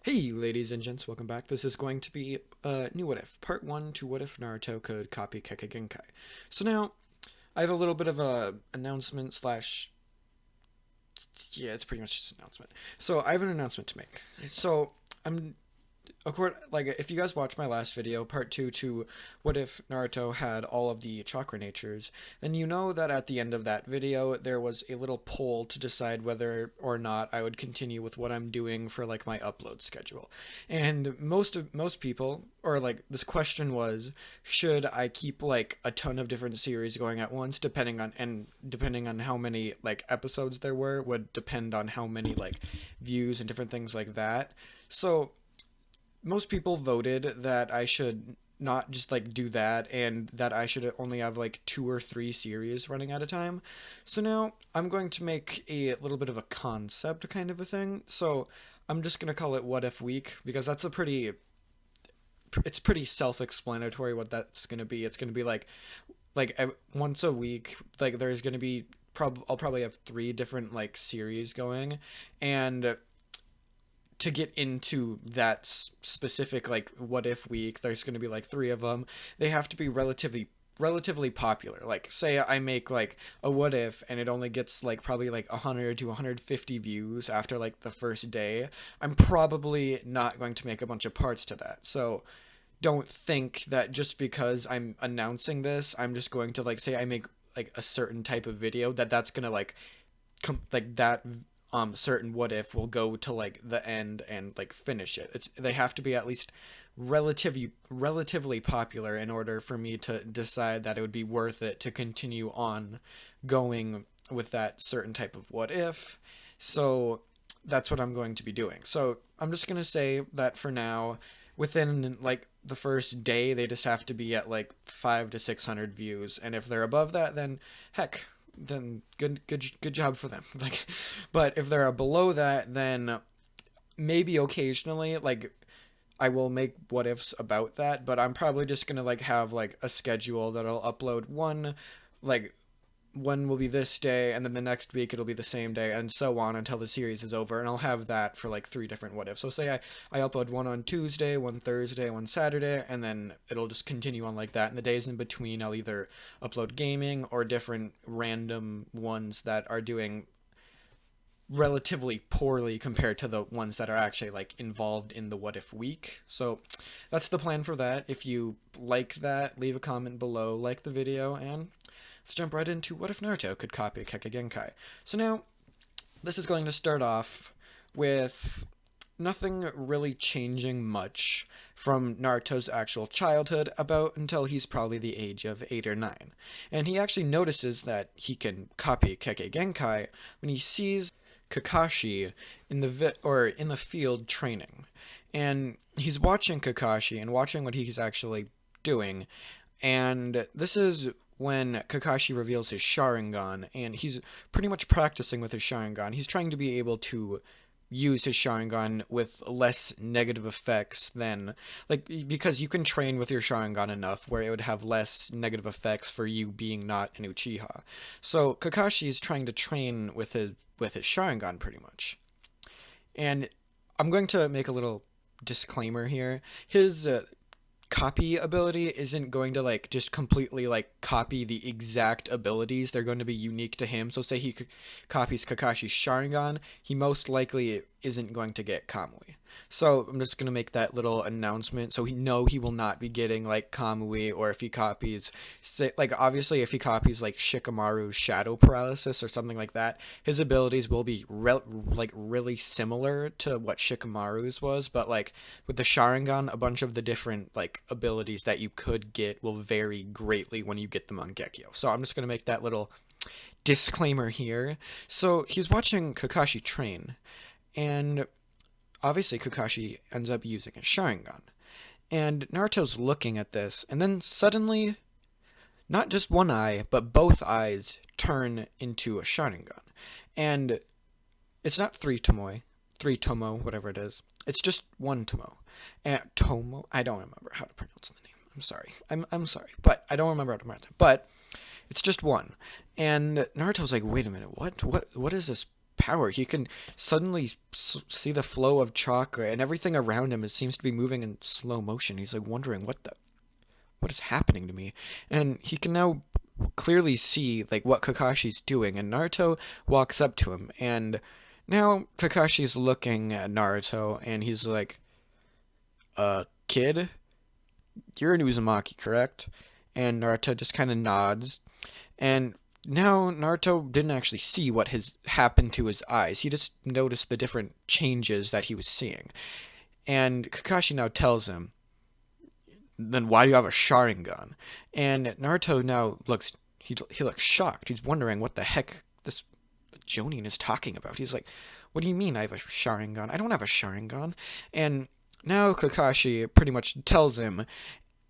Hey ladies and gents, welcome back. This is going to be new What If, part 1 to What If Naruto could copy Kekkei Genkai. So now, I have a little bit of a announcement slash, yeah, it's pretty much just an announcement. So I have an announcement to make. So, I'm if you guys watched my last video, part 2 to what if Naruto had all of the chakra natures, then you know that at the end of that video there was a little poll to decide whether or not I would continue with what I'm doing for like my upload schedule. And most people, or like this question was, should I keep like a ton of different series going at once, depending on how many like episodes there were would depend on how many like views and different things like that. So most people voted that I should not just like do that and that I should only have like 2 or 3 series running at a time. So now I'm going to make a little bit of a concept kind of a thing. So I'm just going to call it What If Week because it's pretty self-explanatory what that's going to be. It's going to be like once a week, like there's going to be I'll probably have 3 different like series going, and to get into that specific like what if week, there's going to be like 3 of them. They have to be relatively popular. Like say I make like a what if and it only gets like probably like 100 to 150 views after like the first day, I'm probably not going to make a bunch of parts to that. So don't think that just because I'm announcing this, I'm just going to like say I make like a certain type of video that's gonna like like that certain what if will go to like the end and like finish it. They have to be at least relatively popular in order for me to decide that it would be worth it to continue on going with that certain type of what if. So that's what I'm going to be doing. So I'm just going to say that for now, within like the first day, they just have to be at like 5 to 600 views, and if they're above that, then heck, then good job for them. Like, but if they're below that, then maybe occasionally like I will make what ifs about that, but I'm probably just gonna like have like a schedule that I'll upload like one will be this day, and then the next week it'll be the same day, and so on until the series is over. And I'll have that for like 3 different what ifs. So say I upload one on Tuesday, one Thursday, one Saturday, and then it'll just continue on like that. And the days in between, I'll either upload gaming or different random ones that are doing relatively poorly compared to the ones that are actually like involved in the what if week. So that's the plan for that. If you like that, leave a comment below, like the video, and let's jump right into what if Naruto could copy Kekkei Genkai. So now, this is going to start off with nothing really changing much from Naruto's actual childhood about until he's probably the age of 8 or 9. And he actually notices that he can copy Kekkei Genkai when he sees Kakashi in the field training. And he's watching Kakashi and watching what he's actually doing. And this is when Kakashi reveals his Sharingan, and he's pretty much practicing with his Sharingan. He's trying to be able to use his Sharingan with less negative effects than, like, because you can train with your Sharingan enough where it would have less negative effects for you being not an Uchiha. So Kakashi is trying to train with his Sharingan pretty much. And I'm going to make a little disclaimer here. His copy ability isn't going to like just completely like copy the exact abilities. They're going to be unique to him. So say he copies Kakashi's Sharingan, he most likely isn't going to get Kamui. So I'm just going to make that little announcement so he will not be getting like Kamui, or if he copies, say, like obviously if he copies like Shikamaru's Shadow Paralysis or something like that, his abilities will be really similar to what Shikamaru's was, but like with the Sharingan, a bunch of the different like abilities that you could get will vary greatly when you get them on Gekyo. So I'm just going to make that little disclaimer here. So he's watching Kakashi train, and obviously Kakashi ends up using his Sharingan. And Naruto's looking at this, and then suddenly, not just one eye, but both eyes turn into a Sharingan. And it's not three Tomo, whatever it is. It's just one Tomo. And Tomo? I don't remember how to pronounce the name. I'm sorry. I'm sorry, but I don't remember how to pronounce it. But it's just one. And Naruto's like, wait a minute, what is this power. He can suddenly see the flow of chakra, and everything around him seems to be moving in slow motion. He's like wondering what is happening to me, and he can now clearly see like what Kakashi's doing. And Naruto walks up to him, and now Kakashi's looking at Naruto, and he's like, kid, you're an Uzumaki, correct?" And Naruto just kind of nods. And now Naruto didn't actually see what has happened to his eyes. He just noticed the different changes that he was seeing. And Kakashi now tells him, "Then why do you have a Sharingan?" And Naruto now he looks shocked. He's wondering what the heck this Jonin is talking about. He's like, "What do you mean I have a Sharingan? I don't have a Sharingan." And now Kakashi pretty much tells him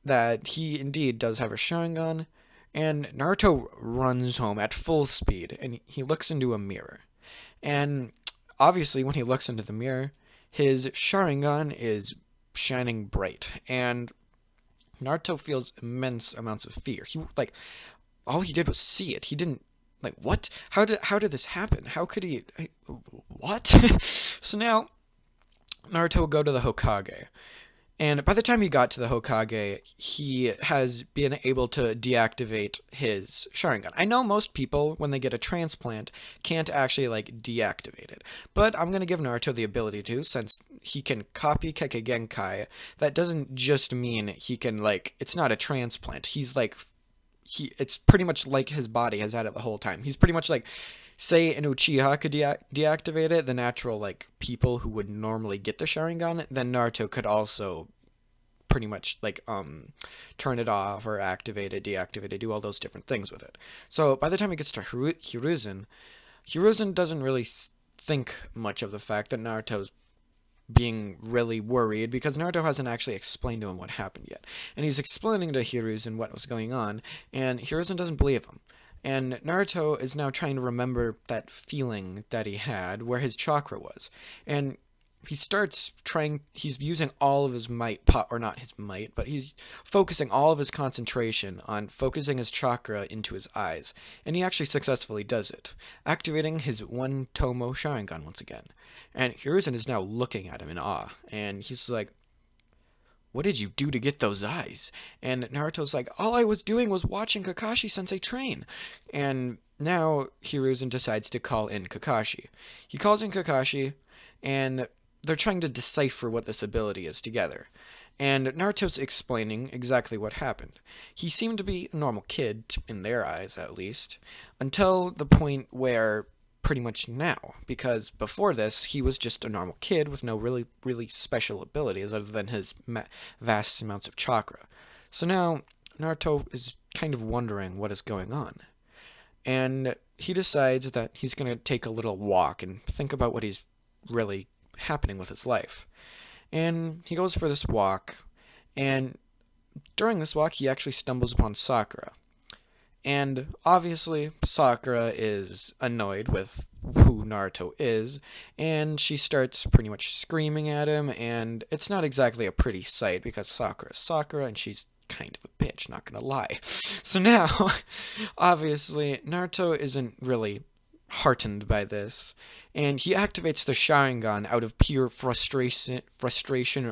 that he indeed does have a Sharingan, and Naruto runs home at full speed, and he looks into a mirror. And obviously, when he looks into the mirror, his Sharingan is shining bright, and Naruto feels immense amounts of fear. All he did was see it. He didn't, like, what? How did this happen? How could he, what? So now, Naruto will go to the Hokage. And by the time he got to the Hokage, he has been able to deactivate his Sharingan. I know most people, when they get a transplant, can't actually, like, deactivate it. But I'm going to give Naruto the ability to, since he can copy Kekkei Genkai. That doesn't just mean he can, like, it's not a transplant. He's, like, it's pretty much like his body has had it the whole time. He's pretty much like, say an Uchiha could deactivate it, the natural, like, people who would normally get the Sharingan, then Naruto could also pretty much, like, turn it off or activate it, deactivate it, do all those different things with it. So by the time it gets to Hiruzen doesn't really think much of the fact that Naruto's being really worried, because Naruto hasn't actually explained to him what happened yet. And he's explaining to Hiruzen what was going on, and Hiruzen doesn't believe him. And Naruto is now trying to remember that feeling that he had where his chakra was. And he starts he's using all of his might, or not his might, but he's focusing all of his concentration on focusing his chakra into his eyes. And he actually successfully does it, activating his one Tomo Sharingan once again. And Hiruzen is now looking at him in awe, and he's like, "What did you do to get those eyes?" And Naruto's like, "All I was doing was watching Kakashi-sensei train." And now Hiruzen decides to call in Kakashi. He calls in Kakashi, and they're trying to decipher what this ability is together. And Naruto's explaining exactly what happened. He seemed to be a normal kid, in their eyes at least, until the point where pretty much now, because before this, he was just a normal kid with no really, really special abilities other than his vast amounts of chakra. So now, Naruto is kind of wondering what is going on. And he decides that he's going to take a little walk and think about what he's really happening with his life. And he goes for this walk, and during this walk, he actually stumbles upon Sakura. And obviously, Sakura is annoyed with who Naruto is, and she starts pretty much screaming at him, and it's not exactly a pretty sight because Sakura is Sakura, and she's kind of a bitch, not gonna lie. So now, obviously, Naruto isn't really heartened by this, and he activates the Sharingan out of pure frustration,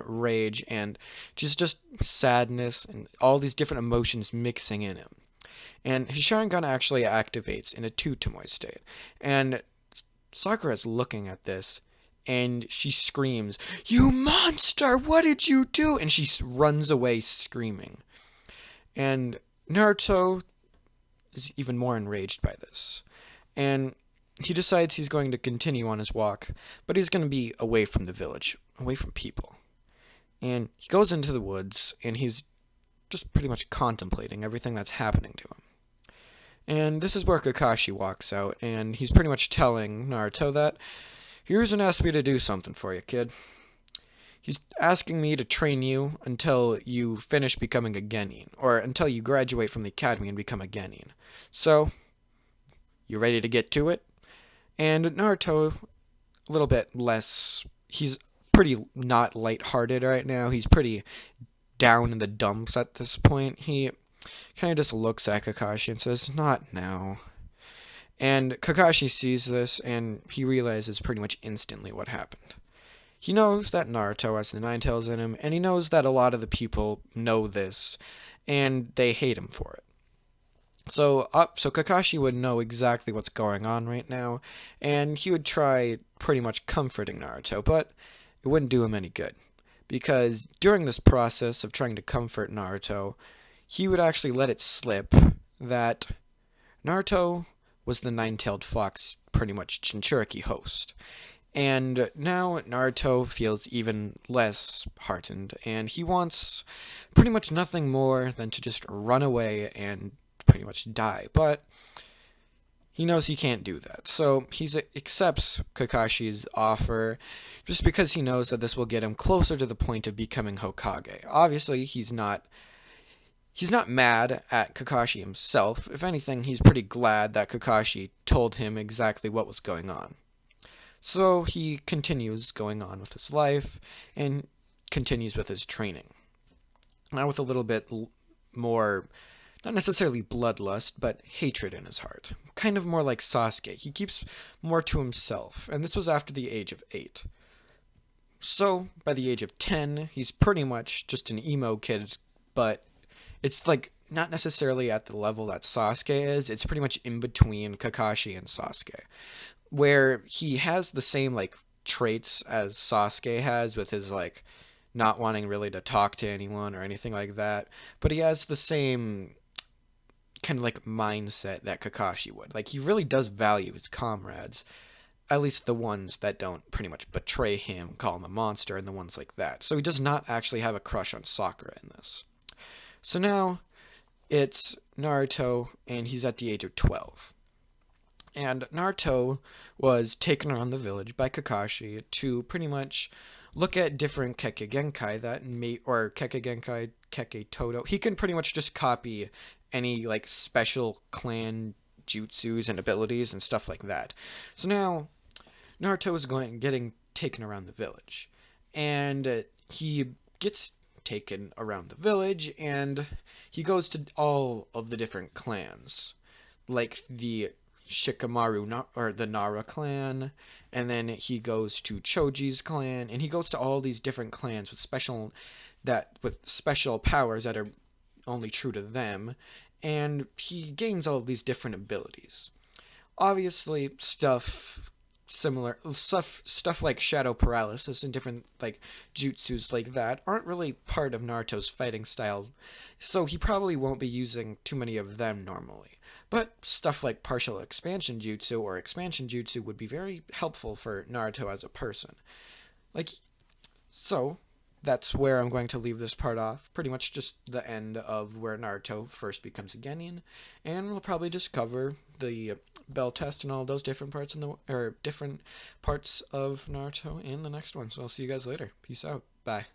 rage, and just sadness, and all these different emotions mixing in him. And his Sharingan actually activates in a 2 Tomoe state. And Sakura's looking at this, and she screams, "You monster! What did you do?" And she runs away screaming. And Naruto is even more enraged by this. And he decides he's going to continue on his walk, but he's going to be away from the village, away from people. And he goes into the woods, and he's just pretty much contemplating everything that's happening to him. And this is where Kakashi walks out, and he's pretty much telling Naruto that Hiruzen asked me to do something for you, kid. He's asking me to train you until you finish becoming a genin, or until you graduate from the academy and become a genin. So, you ready to get to it? And Naruto, a little bit less, he's pretty not lighthearted right now. He's pretty down in the dumps at this point. He kind of just looks at Kakashi and says, "Not now." And Kakashi sees this, and he realizes pretty much instantly what happened. He knows that Naruto has the Nine Tails in him, and he knows that a lot of the people know this, and they hate him for it. So Kakashi would know exactly what's going on right now, and he would try pretty much comforting Naruto, but it wouldn't do him any good. Because during this process of trying to comfort Naruto, he would actually let it slip that Naruto was the Nine-Tailed Fox, pretty much Jinchuriki host. And now Naruto feels even less heartened, and he wants pretty much nothing more than to just run away and pretty much die. But he knows he can't do that, so he accepts Kakashi's offer just because he knows that this will get him closer to the point of becoming Hokage. Obviously, he's not mad at Kakashi himself. If anything, he's pretty glad that Kakashi told him exactly what was going on. So he continues going on with his life and continues with his training. Now with a little bit more, not necessarily bloodlust, but hatred in his heart. Kind of more like Sasuke. He keeps more to himself, and this was after the age of 8. So, by the age of 10, he's pretty much just an emo kid, but it's like not necessarily at the level that Sasuke is. It's pretty much in between Kakashi and Sasuke, where he has the same like traits as Sasuke has with his like not wanting really to talk to anyone or anything like that, but he has the same kind of like mindset that Kakashi would. Like he really does value his comrades, at least the ones that don't pretty much betray him, call him a monster, and the ones like that. So he does not actually have a crush on Sakura in this. So now it's Naruto, and he's at the age of 12. And Naruto was taken around the village by Kakashi to pretty much look at different Kekkei Genkai or Kekkei Genkai, Kekkei Todo. He can pretty much just copy any like special clan jutsus and abilities and stuff like that. So now Naruto is getting taken around the village, and he gets taken around the village, and he goes to all of the different clans, like the Shikamaru or the Nara clan, and then he goes to Choji's clan, and he goes to all these different clans with special powers that are only true to them, and he gains all of these different abilities. Obviously, stuff like shadow paralysis and different like jutsus like that aren't really part of Naruto's fighting style, so he probably won't be using too many of them normally. But stuff like partial expansion jutsu or expansion jutsu would be very helpful for Naruto as a person. So that's where I'm going to leave this part off. Pretty much just the end of where Naruto first becomes a Genin, and we'll probably just cover the bell test and all those different parts different parts of Naruto in the next one. So I'll see you guys later. Peace out. Bye.